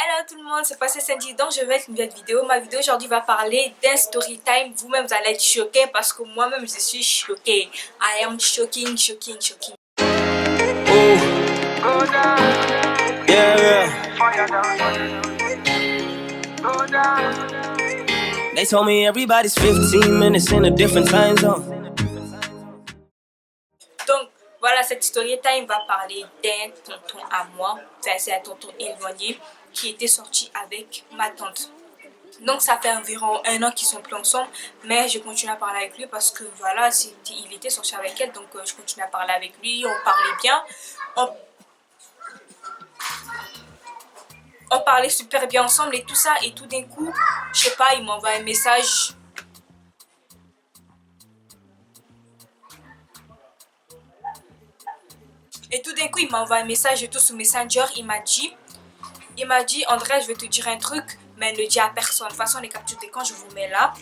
Hello tout le monde, c'est Passé Sandy, donc je vais mettre une nouvelle vidéo. Ma vidéo aujourd'hui va parler d'un story time. Vous-même vous allez être choqués parce que moi-même je suis choquée. I am shocking. Ooh. Yeah. They told me everybody's 15 minutes in a different time zone. Donc voilà, cette story time va parler d'un tonton à moi. C'est un tonton éloigné qui était sorti avec ma tante. Donc ça fait environ 1 an qu'ils sont plus ensemble, mais je continue à parler avec lui parce que voilà, il était sorti avec elle, donc je continue à parler avec lui, on parlait bien, on parlait super bien ensemble et tout ça, et tout d'un coup, je sais pas, il m'envoie un message. Et tout d'un coup, il m'envoie un message et tout sur Messenger, il m'a dit, André, je vais te dire un truc, mais ne dis à personne. De toute façon, les captures d'écran, je vous mets là.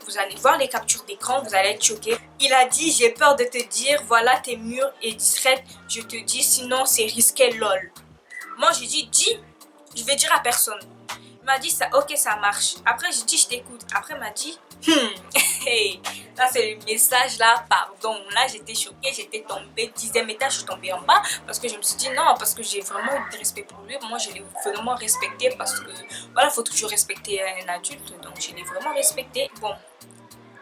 Vous allez voir les captures d'écran, vous allez être choqués. Il a dit, j'ai peur de te dire, voilà, t'es mûre et discrète. Je te dis, sinon c'est risqué, lol. Moi, j'ai dit, dis, je vais dire à personne. Il m'a dit, ça, ok, ça marche. Après, j'ai dit, je t'écoute. Après, il m'a dit, hey, ça c'est le message là, pardon. Là, j'étais choquée, j'étais tombée, 10e étage, je suis tombée en bas parce que je me suis dit non, parce que j'ai vraiment eu de respect pour lui. Moi, je l'ai vraiment respecté parce que voilà, il faut toujours respecter un adulte, donc je l'ai vraiment respecté. Bon,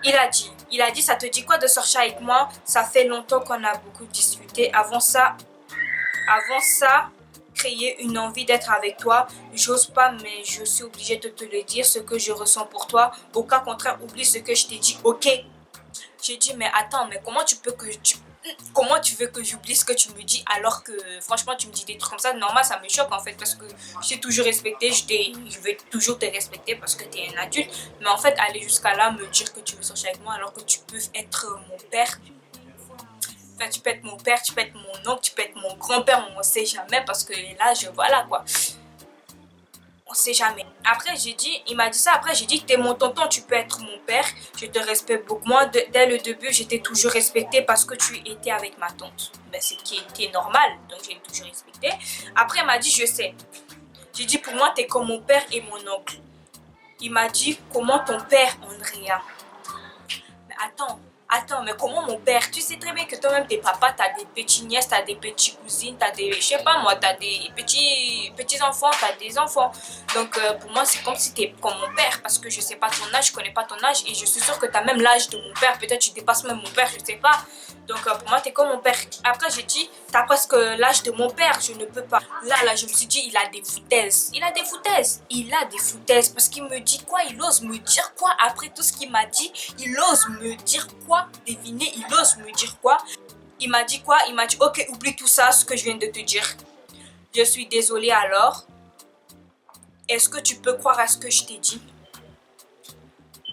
il a dit, ça te dit quoi de sortir avec moi? Ça fait longtemps qu'on a beaucoup discuté. Avant ça, créer une envie d'être avec toi. J'ose pas, mais je suis obligée de te le dire, ce que je ressens pour toi. Au cas contraire, oublie ce que je t'ai dit, ok? J'ai dit, mais attends, mais comment tu veux que j'oublie ce que tu me dis alors que franchement tu me dis des trucs comme ça? Normal, ça me choque en fait parce que je t'ai toujours respecté, je vais toujours te respecter parce que tu es un adulte. Mais en fait, aller jusqu'à là, me dire que tu veux sortir avec moi alors que tu peux être mon père. Enfin, tu peux être mon père, tu peux être mon oncle, tu peux être mon grand-père, on ne sait jamais parce que là, voilà quoi. On sait jamais. Après, il m'a dit ça. Après, j'ai dit, t'es mon tonton, tu peux être mon père. Je te respecte beaucoup. Moi, dès le début, j'étais toujours respectée parce que tu étais avec ma tante. Ben, c'est qui était normal, donc j'ai toujours respecté. Après, il m'a dit, je sais. J'ai dit, pour moi, t'es comme mon père et mon oncle. Il m'a dit, comment ton père, Andrea? Mais attends, mais comment mon père? Tu sais très bien que toi-même, tes papas, t'as des petits nièces, t'as des petits cousines, t'as des, je sais pas moi, t'as des petits enfants, t'as des enfants. Donc pour moi, c'est comme si t'es comme mon père, parce que je sais pas ton âge, je connais pas ton âge, et je suis sûre que t'as même l'âge de mon père. Peut-être tu dépasses même mon père, je sais pas. Donc pour moi, t'es comme mon père. Après, j'ai dit, t'as presque l'âge de mon père, je ne peux pas. Là, je me suis dit, il a des foutaises. Parce qu'il me dit quoi? Il ose me dire quoi? Après tout ce qu'il m'a dit, il ose me dire quoi? Devinez, il ose me dire quoi? Il m'a dit quoi? Il m'a dit, ok, oublie tout ça, ce que je viens de te dire. Je suis désolée alors. Est-ce que tu peux croire à ce que je t'ai dit?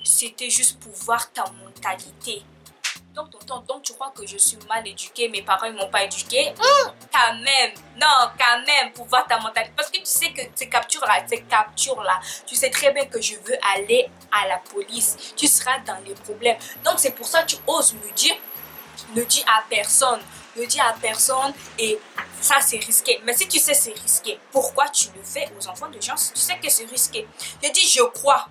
C'était juste pour voir ta mentalité. Donc, tonton, donc tu crois que je suis mal éduquée, mes parents ne m'ont pas éduquée? Quand même, pour voir ta mentalité. Parce que tu sais que ces captures-là, tu sais très bien que je veux aller à la police. Tu seras dans les problèmes. Donc, c'est pour ça que tu oses me dire, ne dis à personne. Et ça, c'est risqué. Mais si tu sais c'est risqué, pourquoi tu le fais aux enfants de gens si tu sais que c'est risqué? Je dis, je crois.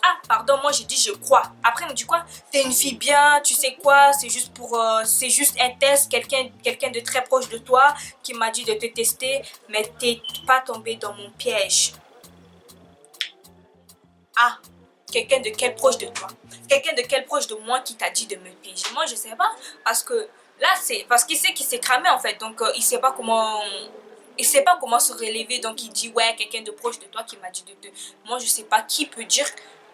Ah, pardon, moi j'ai dit je crois. Après, il me dit quoi? T'es une fille bien, tu sais quoi? C'est juste un test, quelqu'un de très proche de toi qui m'a dit de te tester, mais t'es pas tombé dans mon piège. Ah, quelqu'un de quel proche de toi? Quelqu'un de quel proche de moi qui t'a dit de me piéger? Moi, je sais pas, parce que là, c'est parce qu'il sait qu'il s'est cramé en fait, donc il sait pas comment se relever, donc il dit ouais, quelqu'un de proche de toi qui m'a dit de te... Moi, je sais pas qui peut dire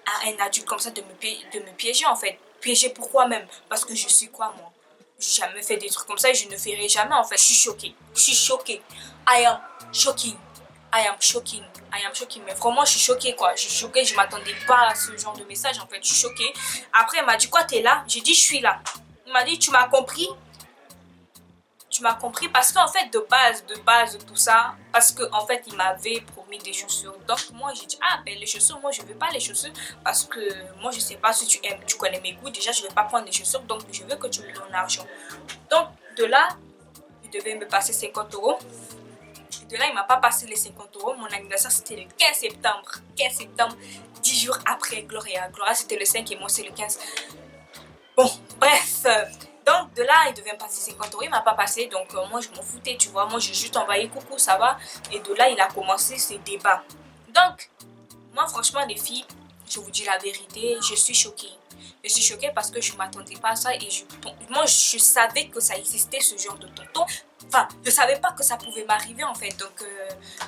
à un adulte comme ça de me piéger en fait. Piéger pourquoi même? Parce que je suis quoi moi? J'ai jamais fait des trucs comme ça et je ne ferai jamais en fait. Je suis choquée. I am shocking. Mais vraiment, je suis choquée quoi. Je suis choquée, je m'attendais pas à ce genre de message en fait. Je suis choquée. Après, il m'a dit quoi, t'es là? J'ai dit, je suis là. Il m'a dit, tu m'as compris? Parce qu'en fait de base tout ça, parce qu'en fait il m'avait promis des chaussures, donc moi j'ai dit ah ben les chaussures, moi je veux pas les chaussures parce que moi je sais pas si tu aimes, tu connais mes goûts, déjà je vais pas prendre des chaussures, donc je veux que tu me donnes l'argent. Donc de là il devait me passer 50 euros, De là, il m'a pas passé les 50 euros. Mon anniversaire, c'était le 15 septembre. 15 septembre, 10 jours après Gloria. Gloria, c'était le 5 et moi, c'est le 15. Bon, bref. Donc, de là, il devait me passer 50 euros. Il m'a pas passé. Donc, moi, je m'en foutais, tu vois. Moi, j'ai juste envoyé coucou, ça va. Et de là, il a commencé ses débats. Donc, moi, franchement, les filles, je vous dis la vérité, je suis choquée. Je suis choquée parce que je ne m'attendais pas à ça et moi je savais que ça existait ce genre de tonton. Enfin, je ne savais pas que ça pouvait m'arriver en fait. Donc,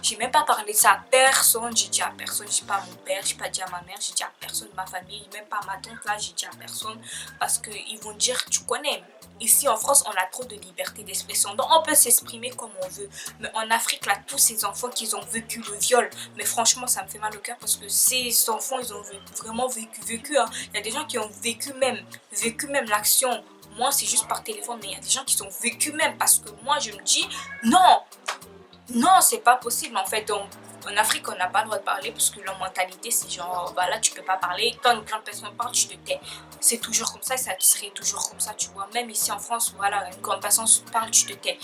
j'ai même pas parlé de ça à personne. J'ai dit à personne, j'ai pas à mon père, j'ai pas dit à ma mère, j'ai dit à personne de ma famille, même pas à ma tante là, j'ai dit à personne. Parce qu'ils vont dire, tu connais, ici en France, on a trop de liberté d'expression. Donc, on peut s'exprimer comme on veut. Mais en Afrique, là, tous ces enfants qui ont vécu le viol, mais franchement, ça me fait mal au cœur parce que ces enfants, ils ont vraiment vécu. Hein. Il y a des gens qui ont vécu même l'action. Moi, c'est juste par téléphone, mais il y a des gens qui ont vécu même parce que moi, je me dis, non, c'est pas possible en fait. Donc, en Afrique, on n'a pas le droit de parler parce que leur mentalité, c'est genre, voilà, tu peux pas parler. Quand une grande personne parle, tu te tais. C'est toujours comme ça et ça serait toujours comme ça, tu vois. Même ici en France, voilà, une grande personne parle, tu te tais.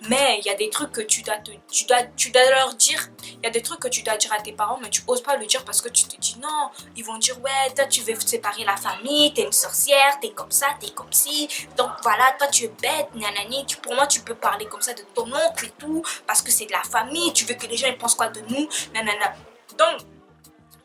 Mais il y a des trucs que tu dois leur dire. Il y a des trucs que tu dois dire à tes parents, mais tu oses pas le dire parce que tu te dis non. Ils vont dire, ouais, toi, tu veux séparer la famille, t'es une sorcière, t'es comme ça, t'es comme ci. Donc voilà, toi, tu es bête, nanani. Pour moi, tu peux parler comme ça de ton oncle et tout parce que c'est de la famille. Tu veux que les gens ils pensent quoi de nous, nanana. Donc,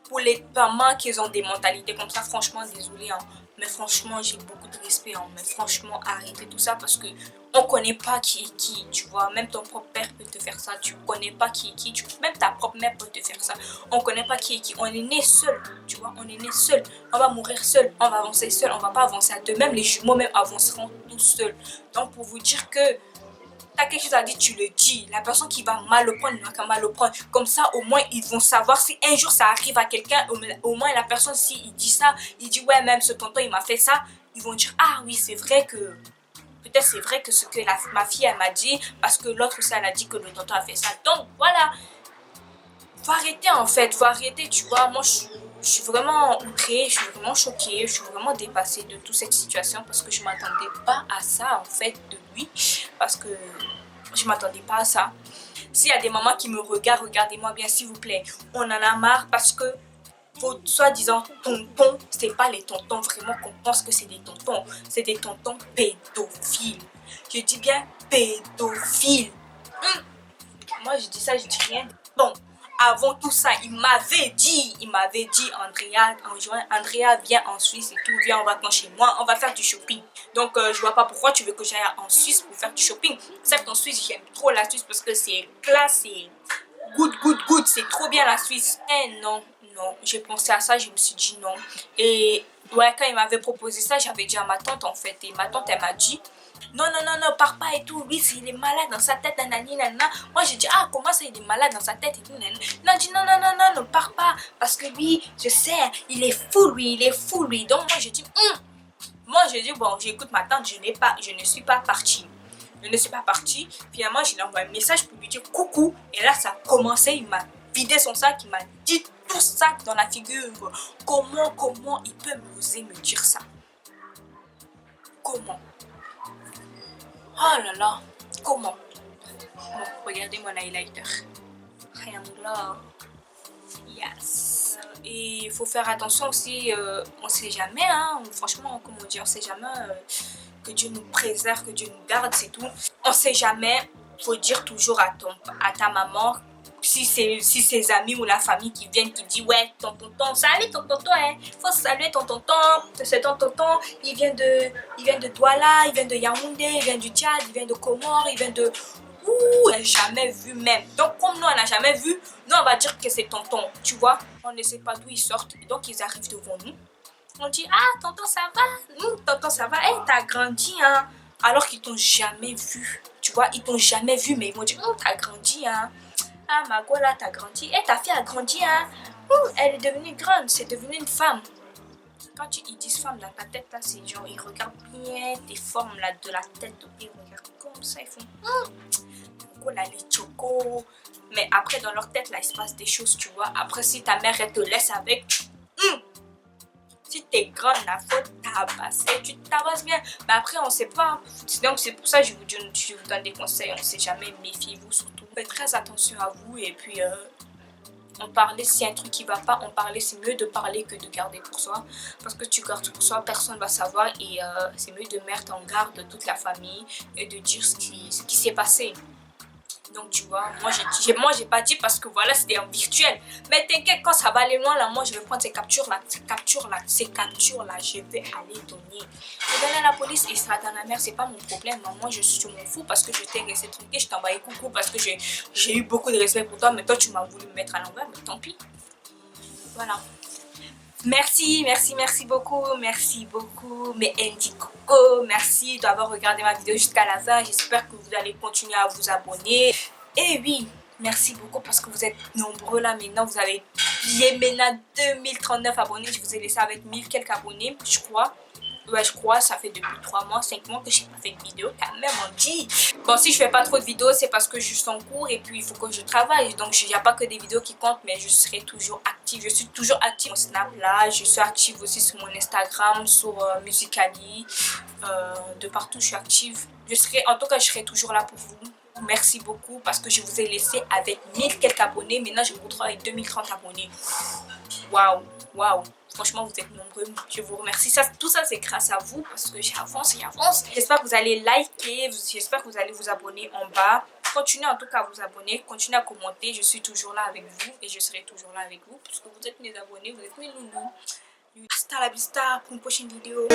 pour les mamans qui ont des mentalités comme ça, franchement, désolé, hein. Mais franchement, j'ai beaucoup de respect, hein. Mais franchement, arrêtez tout ça parce que on connaît pas qui est qui, tu vois. Même ton propre père peut te faire ça. Tu connais pas qui est qui. Même ta propre mère peut te faire ça. On connaît pas qui est qui. On est né seul, tu vois. On est né seul. On va mourir seul. On va avancer seul. On va pas avancer à deux. Même les jumeaux même avanceront tous seuls. Donc, pour vous dire que t'as quelque chose à dire, tu le dis. La personne qui va mal le prendre, il va qu'à mal le prendre. Comme ça, au moins, ils vont savoir si un jour ça arrive à quelqu'un, au moins la personne, s'il dit ça, il dit ouais, même ce tonton, il m'a fait ça. Ils vont dire, ah oui, c'est vrai que, peut-être c'est vrai que ce que ma fille, elle m'a dit, parce que l'autre aussi, elle a dit que le tonton a fait ça. Donc, voilà. Faut arrêter, en fait. Faut arrêter, tu vois. Moi, je suis vraiment outrée, je suis vraiment choquée, je suis vraiment dépassée de toute cette situation parce que je m'attendais pas à ça en fait de lui, parce que je m'attendais pas à ça. S'il y a des mamans qui me regardent, regardez-moi bien s'il vous plaît. On en a marre parce que vos soi-disant tontons, c'est pas les tontons vraiment qu'on pense que c'est des tontons, c'est des tontons pédophiles. Je dis bien pédophiles. Moi je dis ça, je dis rien. Bon. Avant tout ça, il m'avait dit, Andrea, viens en Suisse et tout, viens en vacances chez moi, on va faire du shopping. Donc, je vois pas pourquoi tu veux que j'aille en Suisse pour faire du shopping. Certes, en Suisse, j'aime trop la Suisse parce que c'est classe, c'est good, c'est trop bien la Suisse. Eh non, j'ai pensé à ça, je me suis dit non. Et ouais, quand il m'avait proposé ça, j'avais dit à ma tante en fait, et ma tante, elle m'a dit, non, pars pas et tout. Lui, il est malade dans sa tête, nanani, nanana. Moi, j'ai dit, ah, comment ça, il est malade dans sa tête et tout, nanana. Non, j'ai dit, non, pars pas. Parce que lui, je sais, il est fou, lui. Donc, moi, j'ai dit, bon, j'écoute ma tante, je ne suis pas partie. Finalement, je lui ai envoyé un message pour lui dire coucou. Et là, ça a commencé, il m'a vidé son sac, il m'a dit tout ça dans la figure. Comment il peut oser me dire ça? Comment? Oh là là, comment? Bon, regardez mon highlighter. Triangle. Yes. Et il faut faire attention aussi, on sait jamais, hein. Franchement, comment dire, on sait jamais que Dieu nous préserve, que Dieu nous garde, c'est tout. On sait jamais, faut dire toujours à ta maman, si ses amis ou la famille qui viennent, qui dit ouais, ton tonton, salut ton tonton, hein. Faut saluer ton tonton, c'est ton tonton, il vient de Douala, il vient de Yaoundé, il vient du Tchad, il vient de Comores, il vient de... Ouh, elle n'a jamais vu même. Donc comme nous, on n'a jamais vu, nous on va dire que c'est tonton, tu vois. On ne sait pas d'où ils sortent, donc ils arrivent devant nous. On dit, ah, tonton, ça va? Tonton, ça va? Hey, t'as grandi, hein? Alors qu'ils t'ont jamais vu, tu vois, ils t'ont jamais vu, mais ils vont dire, t'as grandi, hein? Ah, Mago, là, t'as grandi. Et ta fille a grandi, hein? Elle est devenue grande, c'est devenue une femme. Quand ils disent femme dans ta tête, là, c'est genre, ils regardent bien tes formes, là, de la tête. Ils regardent comme ça, ils font, Mago, là, les chocos. Mais après, dans leur tête, là, il se passe des choses, tu vois. Après, si ta mère, elle te laisse avec, si t'es grande, la faute tabassée, tu tabasses bien. Mais après, on sait pas. Donc, c'est pour ça que je vous donne des conseils. On sait jamais, méfiez-vous surtout. Faites très attention à vous et puis on parlait, s'il y a un truc qui va pas, on parlait, c'est mieux de parler que de garder pour soi. Parce que tu gardes pour soi, personne ne va savoir et c'est mieux de mettre en garde toute la famille et de dire ce qui s'est passé. Donc tu vois, moi j'ai pas dit parce que voilà, c'était en virtuel. Mais t'inquiète, quand ça va aller loin là, moi je vais prendre ces captures là, je vais aller donner. Je vais donner à la police et ça dans la mer, c'est pas mon problème. Moi je m'en fous parce que je t'ai laissé tranquille, je t'ai envoyé coucou parce que j'ai eu beaucoup de respect pour toi, mais toi tu m'as voulu me mettre à l'envers, mais tant pis. Voilà. Merci beaucoup, mes Andy Coco, merci d'avoir regardé ma vidéo jusqu'à la fin, j'espère que vous allez continuer à vous abonner, et oui, merci beaucoup parce que vous êtes nombreux là maintenant, vous avez bien maintenant 2039 abonnés, je vous ai laissé avec 1000 quelques abonnés, je crois. Ouais, je crois, ça fait depuis 3 mois, 5 mois que je n'ai pas fait de vidéo, quand même, on dit. Bon, si je fais pas trop de vidéos, c'est parce que je suis en cours et puis il faut que je travaille. Donc, il n'y a pas que des vidéos qui comptent, mais je serai toujours active. Je suis toujours active sur Snap là, je suis active aussi sur mon Instagram, sur Musical.ly. De partout, je suis active. En tout cas, je serai toujours là pour vous. Merci beaucoup parce que je vous ai laissé avec 1000 quelques abonnés. Maintenant, je vous retrouve avec 2030 abonnés. Waouh, waouh. Franchement, vous êtes nombreux. Je vous remercie. Tout ça, c'est grâce à vous parce que j'avance. J'espère que vous allez liker. J'espère que vous allez vous abonner en bas. Continuez en tout cas à vous abonner. Continuez à commenter. Je suis toujours là avec vous et je serai toujours là avec vous parce que vous êtes mes abonnés. Vous êtes mes loulous. Hasta la vista pour une prochaine vidéo.